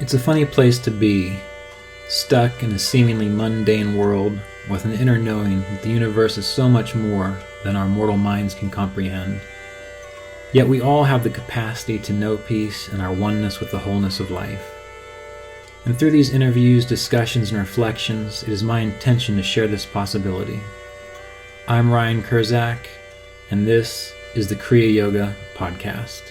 It's a funny place to be, stuck in a seemingly mundane world with an inner knowing that the universe is so much more than our mortal minds can comprehend. Yet we all have the capacity to know peace and our oneness with the wholeness of life. And through these interviews, discussions, and reflections, it is my intention to share this possibility. I'm Ryan Kurczak, and this is the Kriya Yoga Podcast.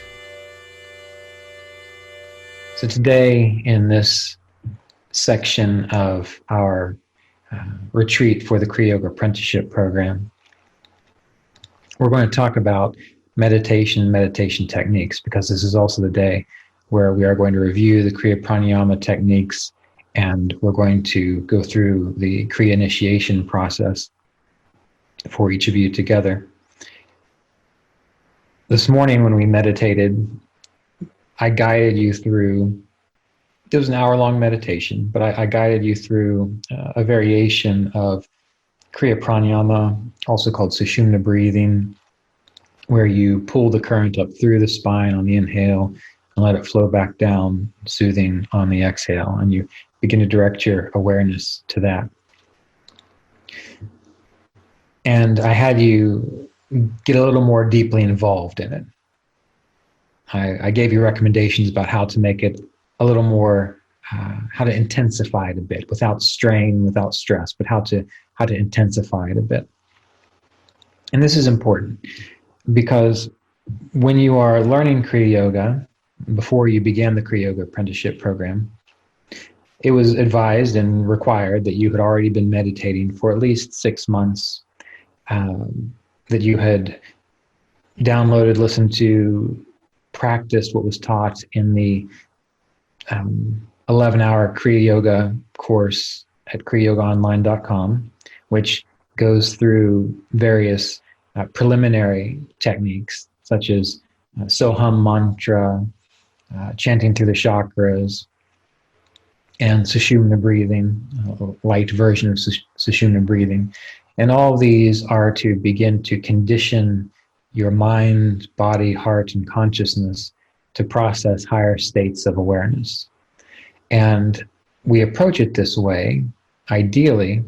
So today, in this section of our retreat for the Kriya Yoga Apprenticeship program, we're going to talk about meditation techniques, because this is also the day where we are going to review the Kriya Pranayama techniques, and we're going to go through the Kriya initiation process for each of you together. This morning when we meditated, I guided you through, it was an hour-long meditation, but I guided you through a variation of Kriya Pranayama, also called Sushumna breathing, where you pull the current up through the spine on the inhale and let it flow back down, soothing on the exhale, and you begin to direct your awareness to that. And I had you get a little more deeply involved in it. I gave you recommendations about how to make it a little more, how to intensify it a bit without strain, without stress, but how to intensify it a bit. And this is important because when you are learning Kriya Yoga, before you began the Kriya Yoga Apprenticeship program, it was advised and required that you had already been meditating for at least 6 months, that you had downloaded, listened to, practiced what was taught in the 11-hour Kriya Yoga course at kriyayogaonline.com, which goes through various preliminary techniques such as Soham mantra, chanting through the chakras, and Sushumna breathing, a light version of Sushumna breathing. And all of these are to begin to condition your mind, body, heart, and consciousness to process higher states of awareness. And we approach it this way, ideally,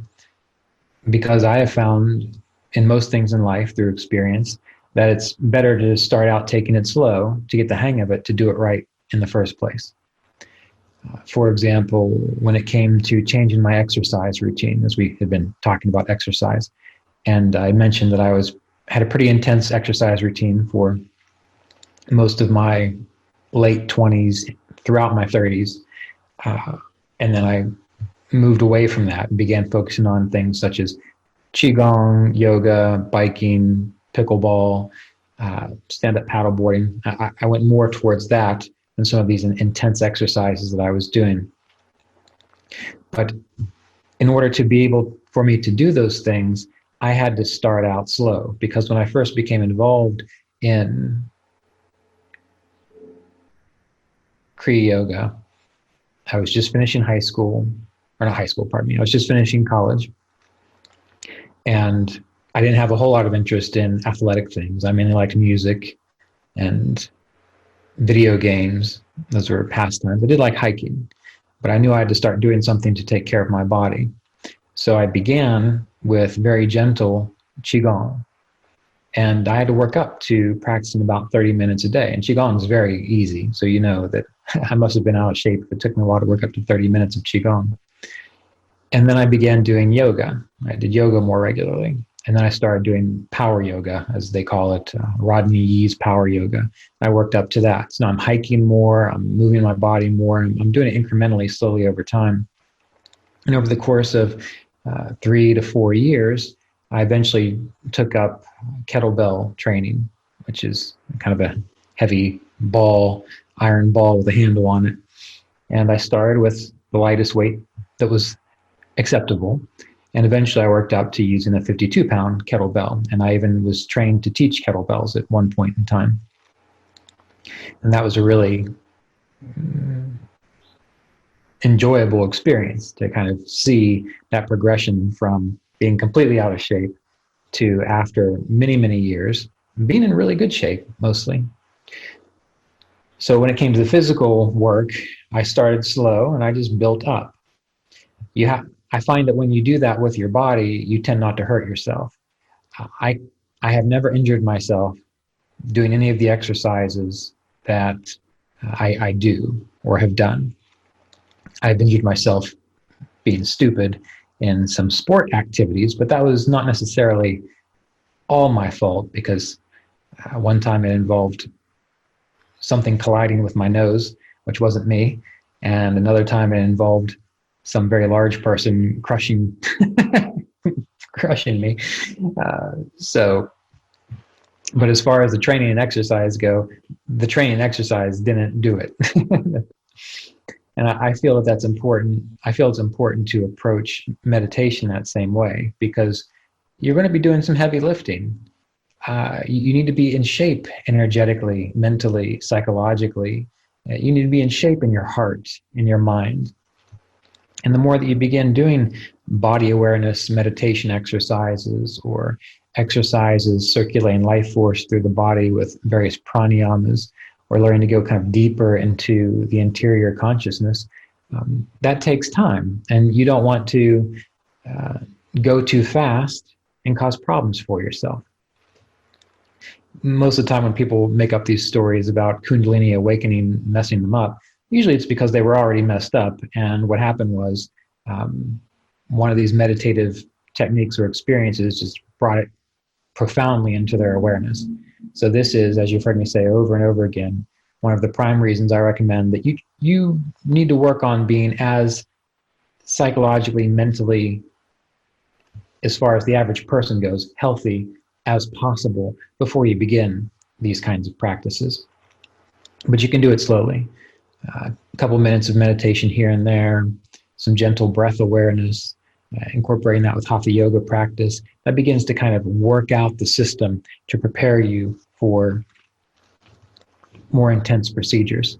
because I have found in most things in life through experience that it's better to start out taking it slow to get the hang of it, to do it right in the first place. For example, when it came to changing my exercise routine, as we had been talking about exercise, and I mentioned that I had a pretty intense exercise routine for most of my late 20s, throughout my 30s. And then I moved away from that and began focusing on things such as Qigong, yoga, biking, pickleball, stand-up paddleboarding. I went more towards that than some of these intense exercises that I was doing. But in order to be able for me to do those things, I had to start out slow, because when I first became involved in Kriya Yoga, I was just finishing I was just finishing college. And I didn't have a whole lot of interest in athletic things. I mainly liked music and video games. Those were pastimes. I did like hiking, but I knew I had to start doing something to take care of my body. So I began with very gentle Qigong. And I had to work up to practicing about 30 minutes a day. And Qigong is very easy. So you know that I must have been out of shape if it took me a while to work up to 30 minutes of Qigong. And then I began doing yoga. I did yoga more regularly. And then I started doing power yoga, as they call it, Rodney Yee's power yoga. I worked up to that. So now I'm hiking more, I'm moving my body more, and I'm doing it incrementally, slowly over time. And over the course of 3 to 4 years, I eventually took up kettlebell training, which is kind of a heavy ball, iron ball with a handle on it. And I started with the lightest weight that was acceptable. And eventually I worked up to using a 52-pound kettlebell. And I even was trained to teach kettlebells at one point in time. And that was a really enjoyable experience to kind of see that progression from being completely out of shape to, after many, many years, being in really good shape, mostly. So when it came to the physical work, I started slow and I just built up. I find that when you do that with your body, you tend not to hurt yourself. I, I have never injured myself doing any of the exercises that I do or have done. I've injured myself being stupid in some sport activities, but that was not necessarily all my fault, because one time it involved something colliding with my nose, which wasn't me, and another time it involved some very large person crushing me. But as far as the training and exercise go, the training and exercise didn't do it. And I feel that that's important. I feel it's important to approach meditation that same way, because you're going to be doing some heavy lifting. You need to be in shape energetically, mentally, psychologically. You need to be in shape in your heart, in your mind. And the more that you begin doing body awareness meditation exercises, or exercises circulating life force through the body with various pranayamas, or learning to go kind of deeper into the interior consciousness, that takes time. And you don't want to go too fast and cause problems for yourself. Most of the time when people make up these stories about Kundalini awakening messing them up, usually it's because they were already messed up. And what happened was one of these meditative techniques or experiences just brought it profoundly into their awareness. So this is, as you've heard me say over and over again, one of the prime reasons I recommend that you need to work on being as psychologically, mentally, as far as the average person goes, healthy as possible before you begin these kinds of practices. But you can do it slowly. A couple minutes of meditation here and there, some gentle breath awareness, incorporating that with hatha yoga practice, that begins to kind of work out the system to prepare you for more intense procedures.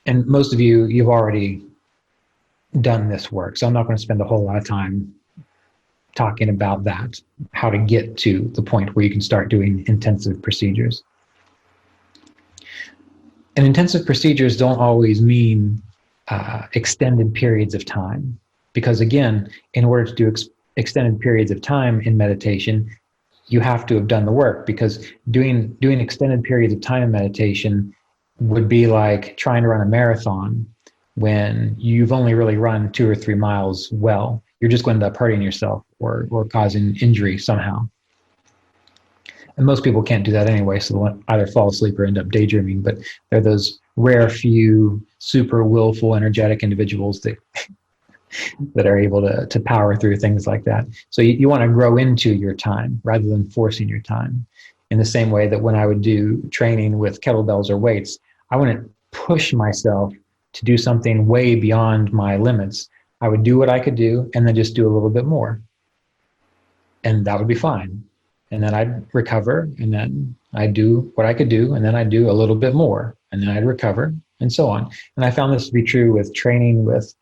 And most of you, you've already done this work, so I'm not going to spend a whole lot of time talking about that, how to get to the point where you can start doing intensive procedures. And intensive procedures don't always mean extended periods of time, because again, in order to do extended periods of time in meditation, you have to have done the work, because doing extended periods of time in meditation would be like trying to run a marathon when you've only really run 2 or 3 miles well. You're just going to end up hurting yourself or causing injury somehow. And most people can't do that anyway, so they'll either fall asleep or end up daydreaming. But there are those rare few super willful, energetic individuals that are able to power through things like that. So you want to grow into your time rather than forcing your time. In the same way that when I would do training with kettlebells or weights, I wouldn't push myself to do something way beyond my limits. I would do what I could do and then just do a little bit more. And that would be fine. And then I'd recover, and then I'd do what I could do, and then I'd do a little bit more, and then I'd recover, and so on. And I found this to be true with training with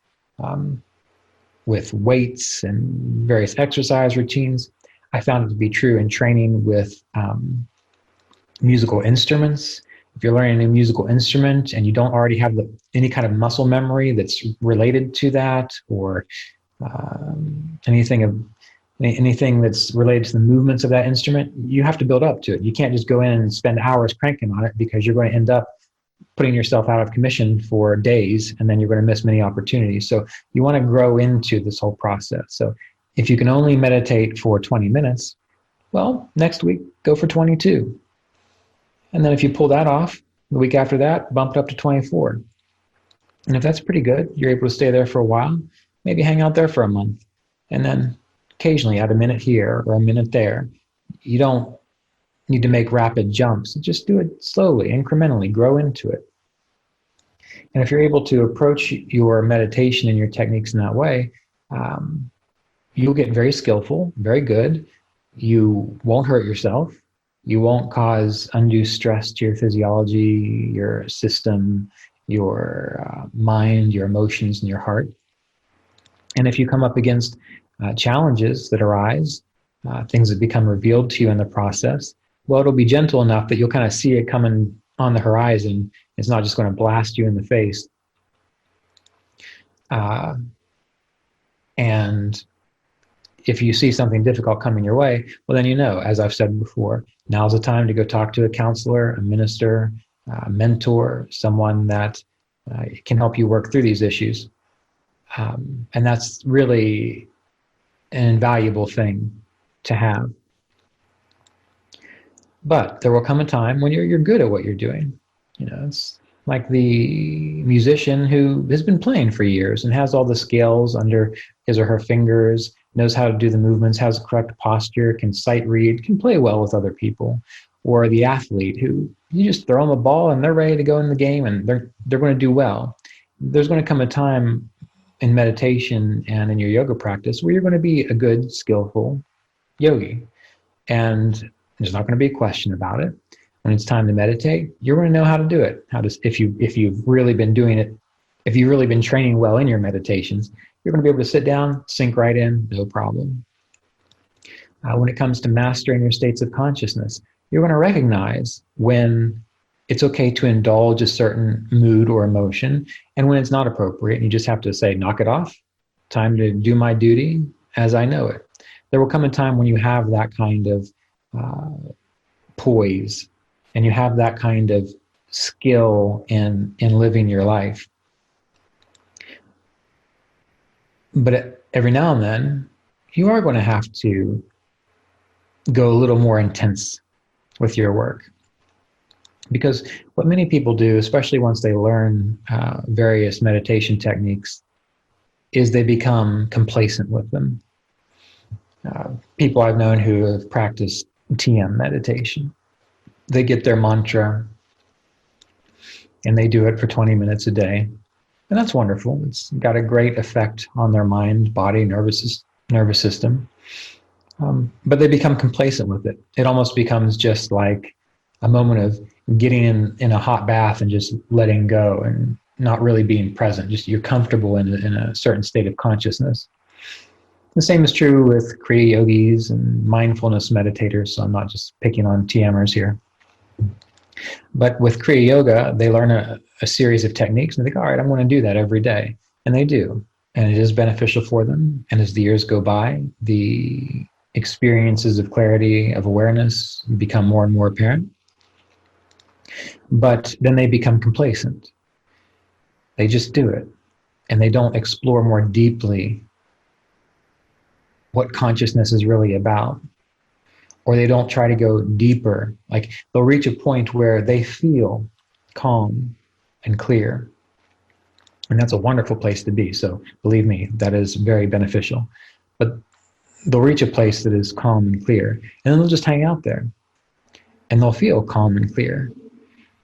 weights and various exercise routines. I found it to be true in training with musical instruments. If you're learning a musical instrument and you don't already have any kind of muscle memory that's related to that, or anything that's related to the movements of that instrument, you have to build up to it. You can't just go in and spend hours cranking on it, because you're going to end up putting yourself out of commission for days, and then you're going to miss many opportunities. So you want to grow into this whole process. So if you can only meditate for 20 minutes, well, next week, go for 22. And then if you pull that off, the week after that, bump it up to 24. And if that's pretty good, you're able to stay there for a while, maybe hang out there for a month, and then occasionally add a minute here or a minute there. You don't need to make rapid jumps. Just do it slowly, incrementally, grow into it. And if you're able to approach your meditation and your techniques in that way, you'll get very skillful, very good. You won't hurt yourself. You won't cause undue stress to your physiology, your system, your mind, your emotions, and your heart. And if you come up against challenges that arise, things that become revealed to you in the process, well, it'll be gentle enough that you'll kind of see it coming on the horizon. It's not just going to blast you in the face. And if you see something difficult coming your way, well, then as I've said before, now's the time to go talk to a counselor, a minister, a mentor, someone that can help you work through these issues. And that's really an invaluable thing to have. But there will come a time when you're good at what you're doing. It's like the musician who has been playing for years and has all the scales under his or her fingers, knows how to do the movements, has the correct posture, can sight read, can play well with other people. Or the athlete who you just throw them a ball and they're ready to go in the game and they're going to do well. There's going to come a time in meditation and in your yoga practice where you're going to be a good, skillful yogi. And there's not going to be a question about it. When it's time to meditate, you're going to know how to do it. If you've really been doing it, if you've really been training well in your meditations, you're going to be able to sit down, sink right in, no problem. When it comes to mastering your states of consciousness, you're going to recognize when it's okay to indulge a certain mood or emotion and when it's not appropriate. And you just have to say, knock it off. Time to do my duty as I know it. There will come a time when you have that kind of poise and you have that kind of skill in living your life. But every now and then, you are going to have to go a little more intense with your work. Because what many people do, especially once they learn various meditation techniques, is they become complacent with them. People I've known who have practiced TM meditation, they get their mantra and they do it for 20 minutes a day. And that's wonderful. It's got a great effect on their mind, body, nervous system. But they become complacent with it. It almost becomes just like a moment of getting in a hot bath and just letting go and not really being present. Just you're comfortable in a certain state of consciousness. The same is true with Kriya yogis and mindfulness meditators. So I'm not just picking on TMers here. But with Kriya Yoga, they learn a series of techniques and they think, all right, I'm going to do that every day. And they do. And it is beneficial for them. And as the years go by, the experiences of clarity, of awareness become more and more apparent. But then they become complacent. They just do it. And they don't explore more deeply what consciousness is really about. Or they don't try to go deeper. Like they'll reach a point where they feel calm and clear. And that's a wonderful place to be. So believe me, that is very beneficial. But they'll reach a place that is calm and clear. And then they'll just hang out there. And they'll feel calm and clear.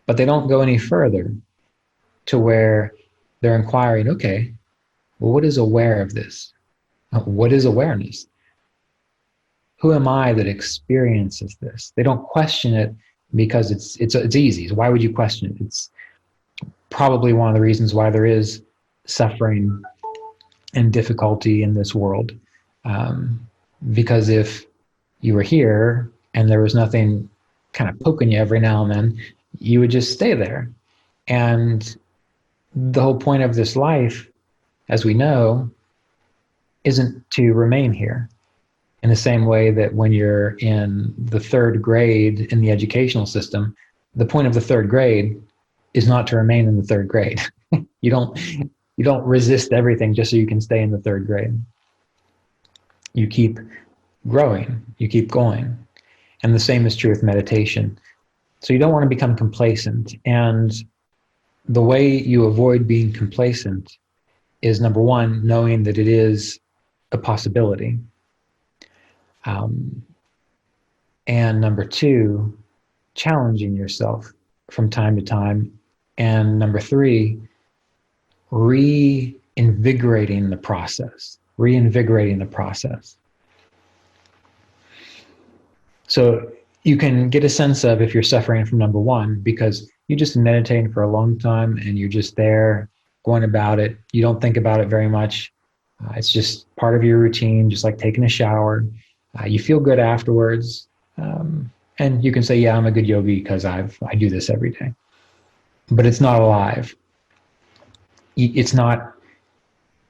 But they don't go any further to where they're inquiring, okay, well, what is aware of this? What is awareness? Who am I that experiences this? They don't question it because it's easy. So why would you question it? It's probably one of the reasons why there is suffering and difficulty in this world. Because if you were here and there was nothing kind of poking you every now and then, you would just stay there. And the whole point of this life, as we know, isn't to remain here. In the same way that when you're in the third grade in the educational system, the point of the third grade is not to remain in the third grade. You don't resist everything just so you can stay in the third grade. You keep growing, you keep going. And the same is true with meditation. So you don't want to become complacent. And the way you avoid being complacent is, number one, knowing that it is a possibility. And number two, challenging yourself from time to time. And number three, reinvigorating the process. So you can get a sense of if you're suffering from number one, because you just meditating for a long time and you're just there going about it. You don't think about it very much. It's just part of your routine, just like taking a shower. You feel good afterwards. And you can say, yeah, I'm a good yogi because I do this every day. but it's not alive. It's not,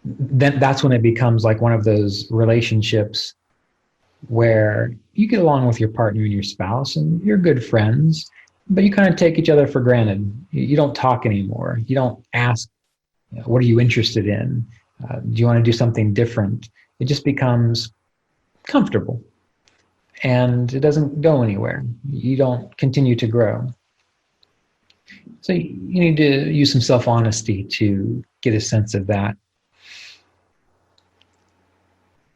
then that's when it becomes like one of those relationships where you get along with your partner and your spouse and you're good friends, but you kind of take each other for granted. You don't talk anymore. You don't ask, what are you interested in? Do you want to do something different? It just becomes comfortable and it doesn't go anywhere. You don't continue to grow. So you need to use some self-honesty to get a sense of that.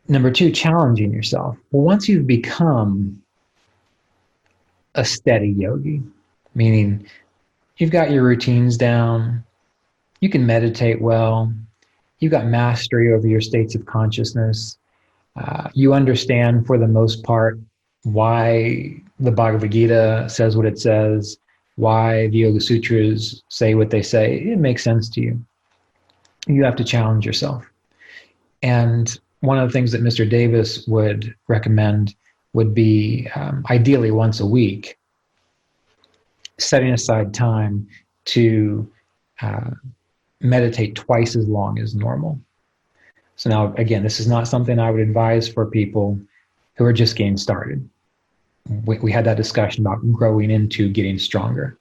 Number 2, challenging yourself. Well, once you've become a steady yogi, meaning you've got your routines down, you can meditate well, you've got mastery over your states of consciousness, you understand for the most part why the Bhagavad Gita says what it says, why the Yoga Sutras say what they say, it makes sense to you. You have to challenge yourself. And one of the things that Mr. Davis would recommend would be ideally once a week, setting aside time to meditate twice as long as normal. So now, again, this is not something I would advise for people who are just getting started. We had that discussion about growing into getting stronger.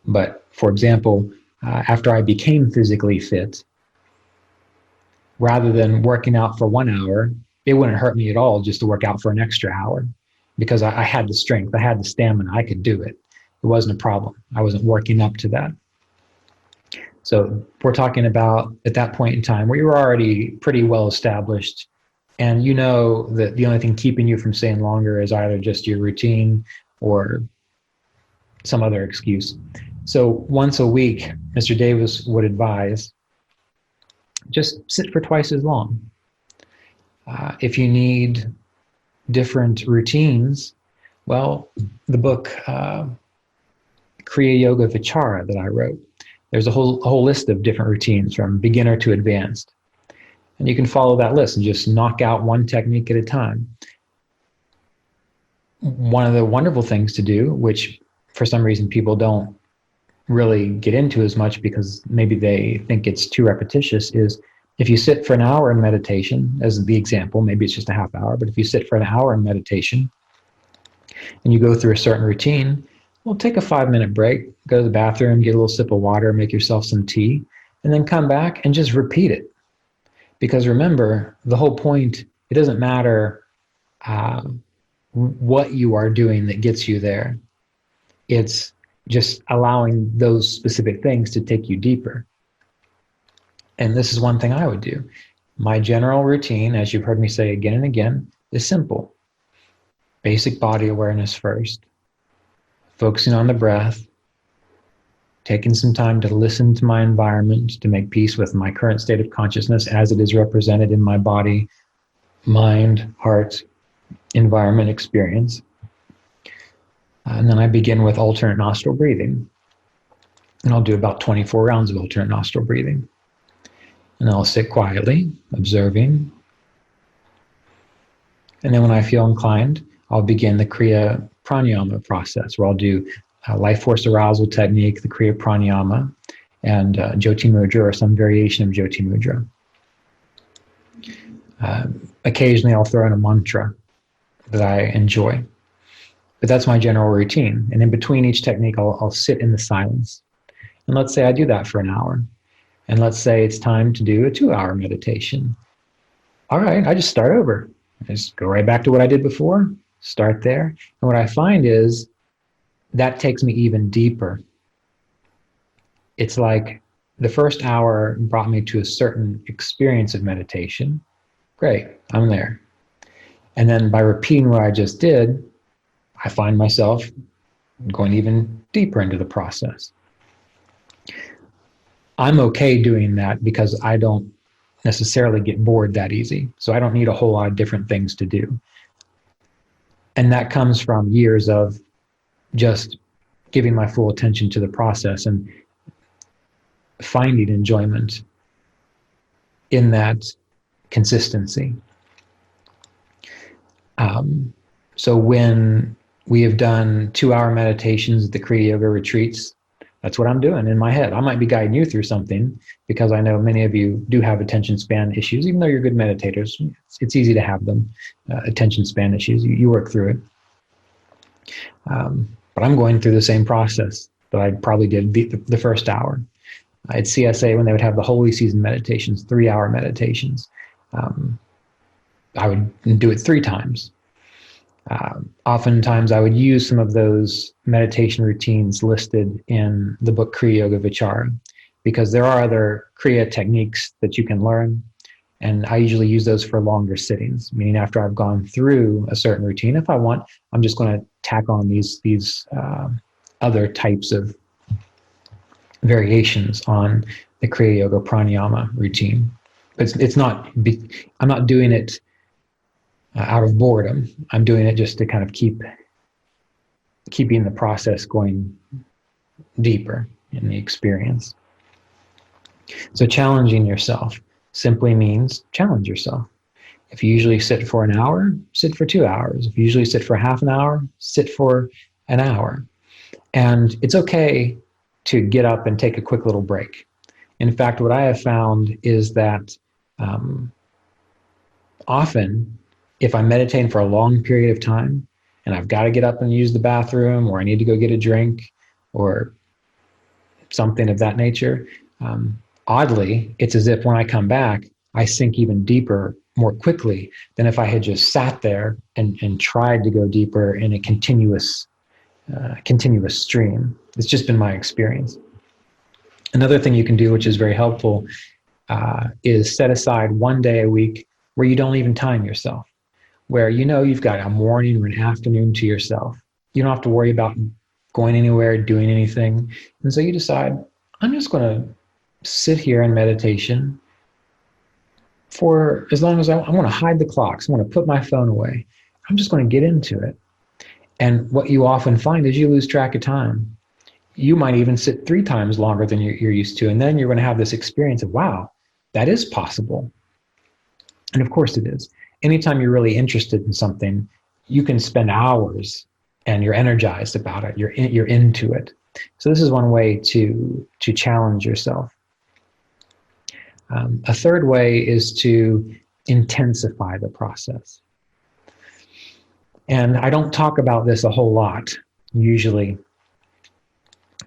But for example, after I became physically fit, rather than working out for 1 hour, it wouldn't hurt me at all just to work out for an extra hour because I had the strength, I had the stamina, I could do it. It wasn't a problem. I wasn't working up to that. So we're talking about at that point in time where you were already pretty well established and you know that the only thing keeping you from staying longer is either just your routine or some other excuse. So once a week, Mr. Davis would advise, just sit for twice as long. If you need different routines, well, the book Kriya Yoga Vichara that I wrote, there's a whole list of different routines from beginner to advanced. And you can follow that list and just knock out one technique at a time. One of the wonderful things to do, which for some reason people don't really get into as much because maybe they think it's too repetitious, is if you sit for an hour in meditation, as the example, maybe it's just a half hour, but if you sit for an hour in meditation and you go through a certain routine, well, take a 5-minute break, go to the bathroom, get a little sip of water, make yourself some tea, and then come back and just repeat it. Because remember, the whole point, it doesn't matter what you are doing that gets you there. It's just allowing those specific things to take you deeper. And this is one thing I would do. My general routine, as you've heard me say again and again, is simple. Basic body awareness first, focusing on the breath, taking some time to listen to my environment, to make peace with my current state of consciousness as it is represented in my body, mind, heart, environment, experience. And then I begin with alternate nostril breathing. And I'll do about 24 rounds of alternate nostril breathing. And I'll sit quietly, observing. And then when I feel inclined, I'll begin the Kriya Pranayama process, where I'll do life force arousal technique, the Kriya Pranayama, and Jyoti Mudra or some variation of Jyoti Mudra. Occasionally I'll throw in a mantra that I enjoy. But that's my general routine. And in between each technique, I'll sit in the silence. And let's say I do that for an hour. And let's say it's time to do a 2-hour meditation. All right, I just start over. I just go right back to what I did before, start there. And what I find is that takes me even deeper. It's like the first hour brought me to a certain experience of meditation. Great, I'm there. And then by repeating what I just did, I find myself going even deeper into the process. I'm okay doing that because I don't necessarily get bored that easy. So I don't need a whole lot of different things to do. And that comes from years of just giving my full attention to the process and finding enjoyment in that consistency. So when we have done 2-hour meditations at the Kriya Yoga retreats, That's what I'm doing in my head. I might be guiding you through something because I know many of you do have attention span issues, even though you're good meditators. It's easy to have them, attention span issues. You work through it. But I'm going through the same process that I probably did the first hour. At CSA, when they would have the holy season meditations, 3-hour meditations, I would do it 3 times. Oftentimes, I would use some of those meditation routines listed in the book Kriya Yoga Vichara, because there are other Kriya techniques that you can learn. And I usually use those for longer sittings, meaning after I've gone through a certain routine, if I want, I'm just going to tack on these other types of variations on the Kriya Yoga pranayama routine. But I'm not doing it out of boredom. I'm doing it just to kind of keeping the process going deeper in the experience. So challenging yourself simply means challenge yourself. If you usually sit for an hour, sit for 2 hours. If you usually sit for half an hour, sit for an hour. And it's okay to get up and take a quick little break. In fact, what I have found is that often, if I'm meditating for a long period of time and I've got to get up and use the bathroom, or I need to go get a drink or something of that nature, oddly, it's as if when I come back, I sink even deeper more quickly than if I had just sat there and tried to go deeper in a continuous stream. It's just been my experience. Another thing you can do, which is very helpful, is set aside 1 day a week where you don't even time yourself, where you've got a morning or an afternoon to yourself. You don't have to worry about going anywhere, doing anything. And so you decide, I'm just going to sit here in meditation for as long as I want to hide the clocks. I want to put my phone away. I'm just going to get into it. And what you often find is you lose track of time. You might even sit 3 times longer than you're used to. And then you're going to have this experience of, wow, that is possible. And of course it is. Anytime you're really interested in something, you can spend hours and you're energized about it. You're into it. So this is one way to challenge yourself. A third way is to intensify the process. And I don't talk about this a whole lot, usually,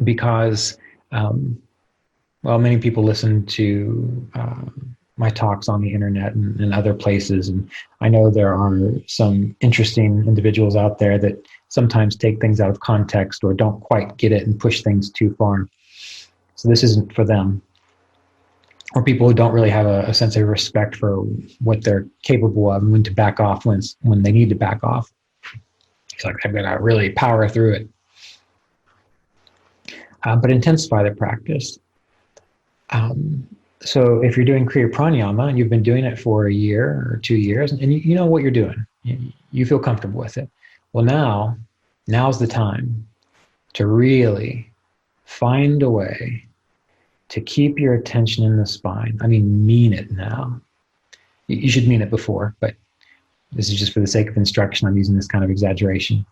because, many people listen to my talks on the internet and other places. And I know there are some interesting individuals out there that sometimes take things out of context or don't quite get it and push things too far. So this isn't for them. Or people who don't really have a sense of respect for what they're capable of and when to back off when they need to back off. It's like, I've got to really power through it. But intensify the practice. So if you're doing Kriya Pranayama and you've been doing it for a year or 2 years and you know what you're doing, you feel comfortable with it. Well, now's the time to really find a way to keep your attention in the spine. I mean it now. You should mean it before, but this is just for the sake of instruction. I'm using this kind of exaggeration.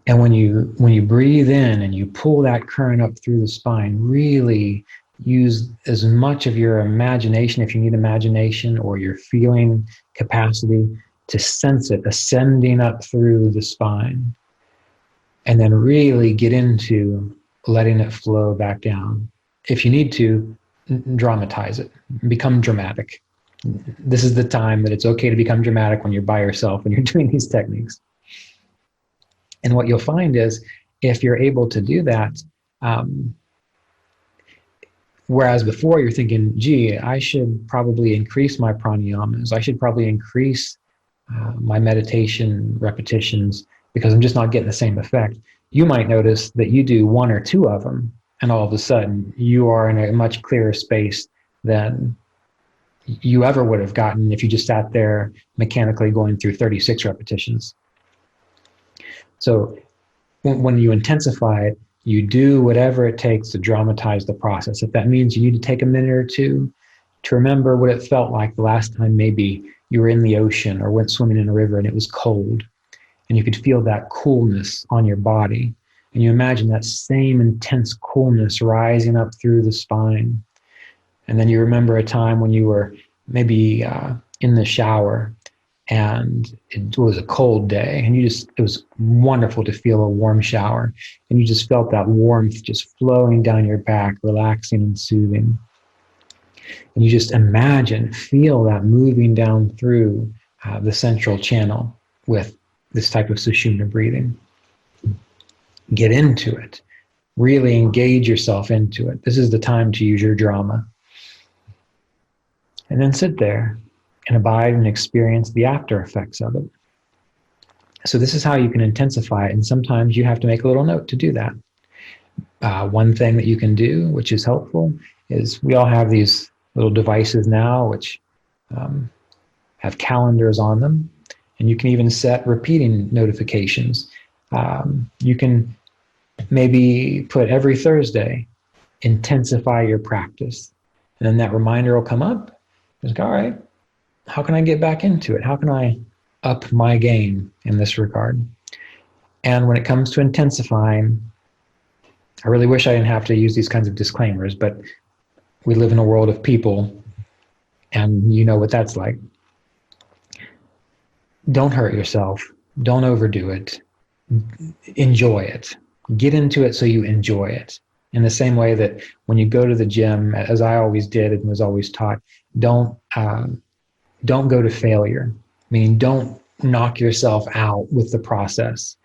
And when you breathe in and you pull that current up through the spine, really use as much of your imagination, if you need imagination, or your feeling capacity to sense it ascending up through the spine. And then really get into letting it flow back down. If you need to, dramatize it. Become dramatic. This is the time that it's okay to become dramatic when you're by yourself, when you're doing these techniques. And what you'll find is, if you're able to do that, whereas before you're thinking, gee, I should probably increase my pranayamas. I should probably increase my meditation repetitions because I'm just not getting the same effect. You might notice that you do 1 or 2 of them, and all of a sudden you are in a much clearer space than you ever would have gotten if you just sat there mechanically going through 36 repetitions. So when you intensify it, you do whatever it takes to dramatize the process. If that means you need to take a minute or 2 to remember what it felt like the last time maybe you were in the ocean or went swimming in a river and it was cold, and you could feel that coolness on your body, And you imagine that same intense coolness rising up through the spine. And then you remember a time when you were maybe in the shower and it was a cold day, and it was wonderful to feel a warm shower. And you just felt that warmth just flowing down your back, relaxing and soothing. And you just feel that moving down through the central channel with this type of Sushumna breathing. Get into it. Really engage yourself into it. This is the time to use your drama. And then sit there and abide and experience the after effects of it. So this is how you can intensify it. And sometimes you have to make a little note to do that. One thing that you can do, which is helpful, is we all have these little devices now which have calendars on them. And you can even set repeating notifications. You can maybe put every Thursday, intensify your practice. And then that reminder will come up. It's like, all right, how can I get back into it? How can I up my game in this regard? And when it comes to intensifying, I really wish I didn't have to use these kinds of disclaimers, but we live in a world of people, and you know what that's like. Don't hurt yourself. Don't overdo it. Enjoy it. Get into it so you enjoy it. In the same way that when you go to the gym, as I always did and was always taught, don't go to failure. Meaning, don't knock yourself out with the process.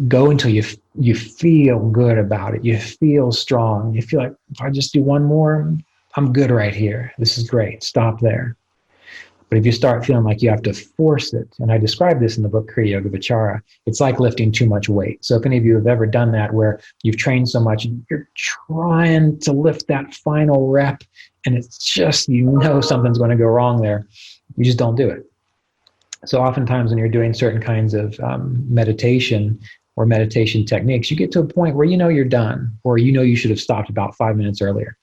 Go until you feel good about it. You feel strong. You feel like, if I just do one more, I'm good right here. This is great. Stop there. But if you start feeling like you have to force it, and I describe this in the book Kriya Yoga Vichara, it's like lifting too much weight. So if any of you have ever done that, where you've trained so much, you're trying to lift that final rep, and it's just, something's going to go wrong there. You just don't do it. So oftentimes when you're doing certain kinds of meditation or meditation techniques, you get to a point where you're done, or you should have stopped about 5 minutes earlier.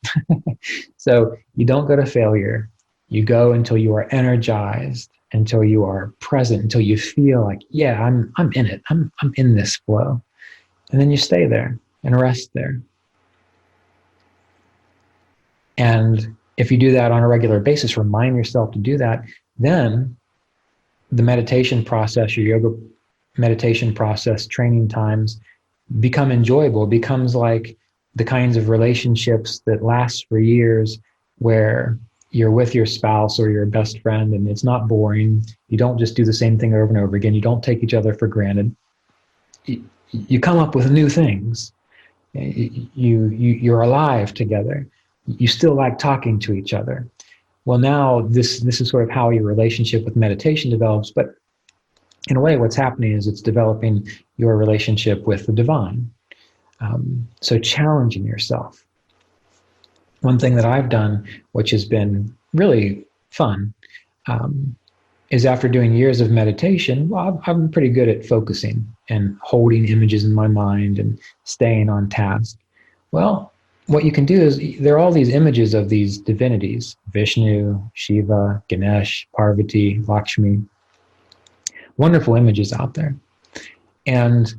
So you don't go to failure. You go until you are energized, until you are present, until you feel like, yeah, I'm in it. I'm in this flow. And then you stay there and rest there. And if you do that on a regular basis, remind yourself to do that, then the meditation process, your yoga meditation process, training times become enjoyable. It becomes like the kinds of relationships that last for years, where you're with your spouse or your best friend and it's not boring. You don't just do the same thing over and over again. You don't take each other for granted. You come up with new things. You're alive together. You still like talking to each other. Well, now this is sort of how your relationship with meditation develops, but in a way what's happening is it's developing your relationship with the divine. So challenging yourself. One thing that I've done, which has been really fun, is after doing years of meditation, I'm pretty good at focusing and holding images in my mind and staying on task. Well, what you can do is, there are all these images of these divinities: Vishnu, Shiva, Ganesh, Parvati, Lakshmi. Wonderful images out there. And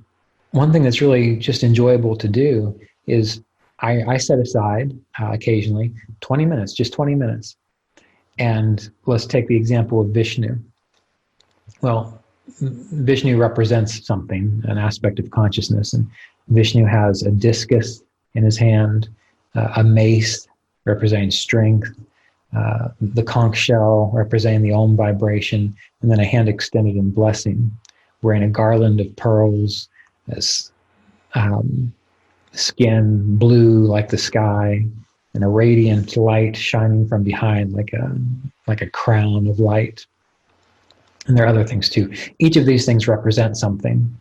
one thing that's really just enjoyable to do is I set aside occasionally 20 minutes, just 20 minutes. And let's take the example of Vishnu. Well, Vishnu represents something, an aspect of consciousness. And Vishnu has a discus in his hand, a mace representing strength, the conch shell representing the Om vibration, and then a hand extended in blessing, wearing a garland of pearls, skin blue like the sky, and a radiant light shining from behind like a crown of light. And there are other things too. Each of these things represent something.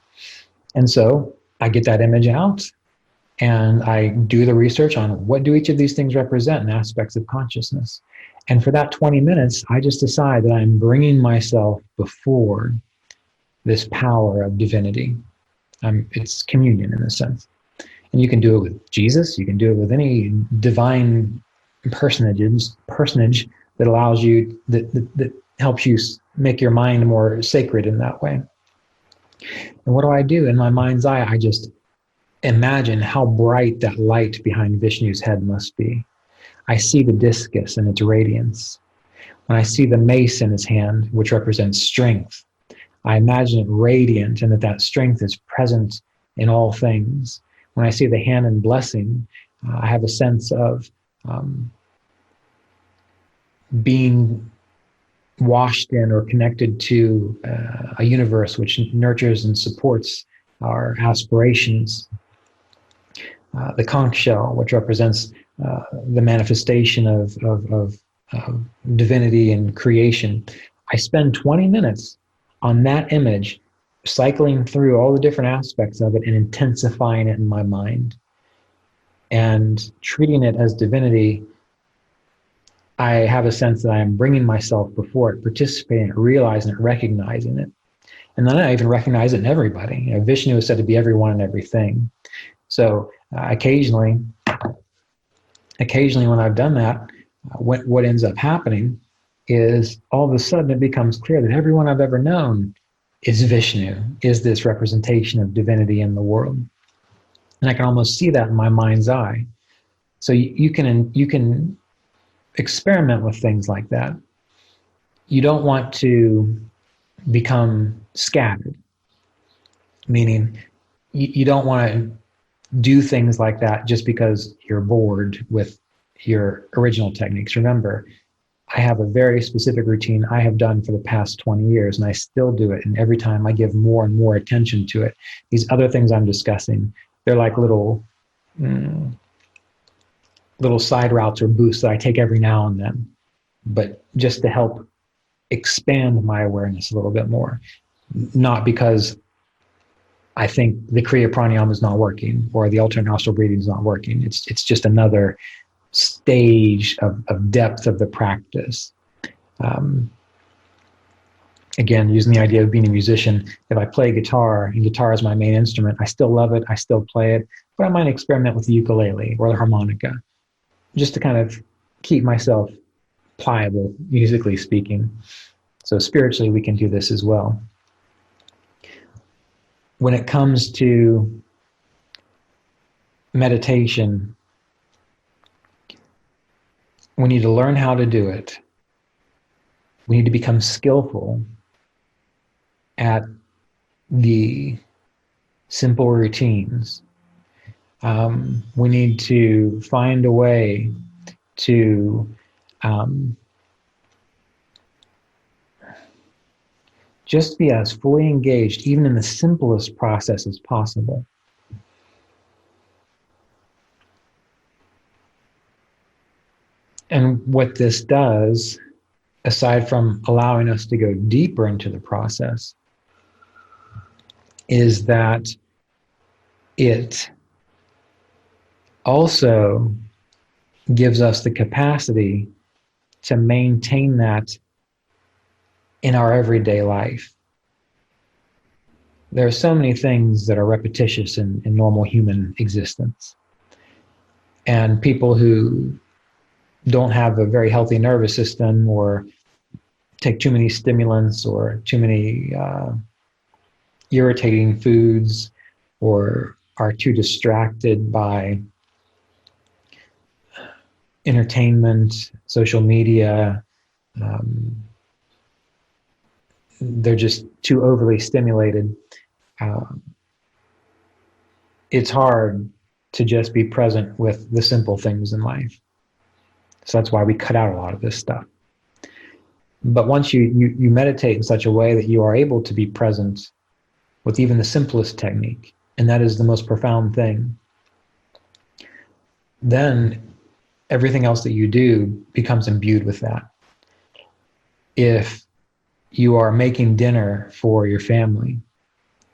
And so I get that image out and I do the research on what do each of these things represent in aspects of consciousness. And for that 20 minutes, I just decide that I'm bringing myself before this power of divinity. It's communion in a sense. And you can do it with Jesus. You can do it with any divine personage that allows you, that helps you make your mind more sacred in that way. And what do? In my mind's eye, I just imagine how bright that light behind Vishnu's head must be. I see the discus and its radiance. When I see the mace in his hand, which represents strength, I imagine it radiant and that strength is present in all things. When I see the hand in blessing, I have a sense of being washed in or connected to a universe which nurtures and supports our aspirations. The conch shell, which represents the manifestation of divinity and creation. I spend 20 minutes on that image, cycling through all the different aspects of it and intensifying it in my mind. And treating it as divinity, I have a sense that I am bringing myself before it, participating in it, realizing it, recognizing it. And then I even recognize it in everybody. You know, Vishnu is said to be everyone and everything. So occasionally when I've done that, what ends up happening is all of a sudden it becomes clear that everyone I've ever known is Vishnu, is this representation of divinity in the world. And I can almost see that in my mind's eye. So you can experiment with things like that. You don't want to become scattered, meaning you don't want to do things like that just because you're bored with your original techniques. Remember, I have a very specific routine I have done for the past 20 years, and I still do it. And every time I give more and more attention to it. These other things I'm discussing, they're like little side routes or boosts that I take every now and then, but just to help expand my awareness a little bit more. Not because I think the Kriya Pranayama is not working or the alternate nostril breathing is not working. It's just another stage of depth of the practice. Again, using the idea of being a musician, if I play guitar and guitar is my main instrument, I still love it, I still play it, but I might experiment with the ukulele or the harmonica just to kind of keep myself pliable, musically speaking. So spiritually, we can do this as well. When it comes to meditation, we need to learn how to do it. We need to become skillful at the simple routines. We need to find a way to just be as fully engaged, even in the simplest process as possible. And what this does, aside from allowing us to go deeper into the process, is that it also gives us the capacity to maintain that in our everyday life. There are so many things that are repetitious in normal human existence. And people who don't have a very healthy nervous system or take too many stimulants or too many irritating foods or are too distracted by entertainment, social media, they're just too overly stimulated. It's hard to just be present with the simple things in life. So that's why we cut out a lot of this stuff. But once you meditate in such a way that you are able to be present with even the simplest technique, and that is the most profound thing, then everything else that you do becomes imbued with that. If you are making dinner for your family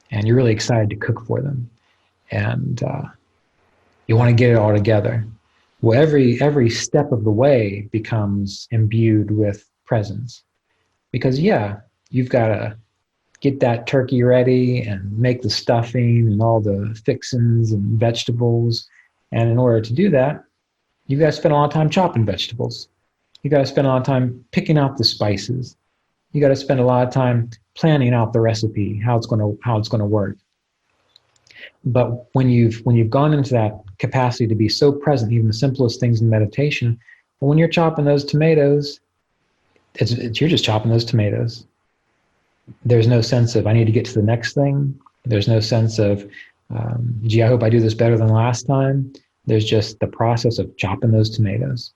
and you're really excited to cook for them and you want to get it all together, well, every step of the way becomes imbued with presence. Because you've got to get that turkey ready and make the stuffing and all the fixins and vegetables. And in order to do that, you've got to spend a lot of time chopping vegetables. You got to spend a lot of time picking out the spices. You got to spend a lot of time planning out the recipe, how it's going to work. But when you've gone into that capacity to be so present, even the simplest things in meditation, when you're chopping those tomatoes, you're just chopping those tomatoes. There's no sense of I need to get to the next thing. There's no sense of gee, I hope I do this better than last time. There's just the process of chopping those tomatoes.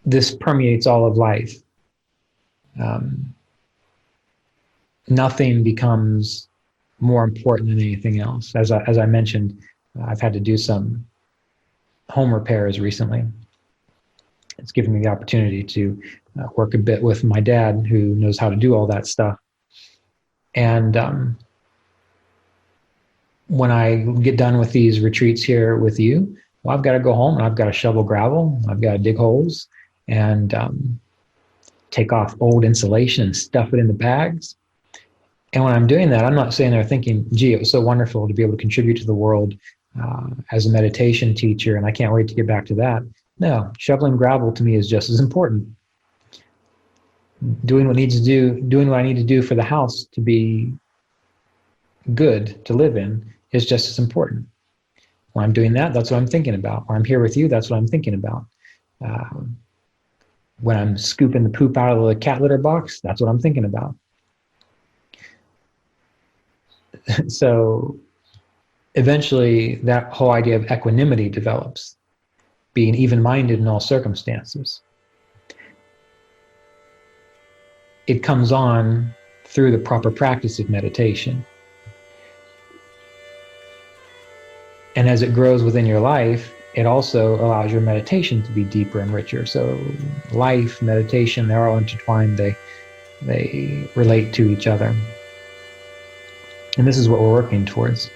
This permeates all of life. Nothing becomes more important than anything else. As I mentioned, I've had to do some home repairs recently. It's given me the opportunity to work a bit with my dad, who knows how to do all that stuff. And when I get done with these retreats here with you, well, I've got to go home and I've got to shovel gravel. I've got to dig holes and take off old insulation and stuff it in the bags. And when I'm doing that, I'm not sitting there thinking, gee, it was so wonderful to be able to contribute to the world as a meditation teacher, and I can't wait to get back to that. No, shoveling gravel to me is just as important. Doing what I need to do for the house to be good to live in is just as important. When I'm doing that, that's what I'm thinking about. When I'm here with you, that's what I'm thinking about. When I'm scooping the poop out of the cat litter box, that's what I'm thinking about. So eventually that whole idea of equanimity develops, being even-minded in all circumstances. It comes on through the proper practice of meditation. And as it grows within your life, it also allows your meditation to be deeper and richer. So life, meditation, they're all intertwined. They relate to each other. And this is what we're working towards.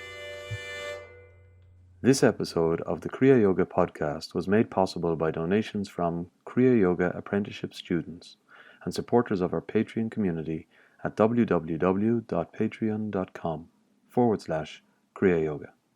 This episode of the Kriya Yoga Podcast was made possible by donations from Kriya Yoga Apprenticeship students and supporters of our Patreon community at www.patreon.com/Kriya Yoga.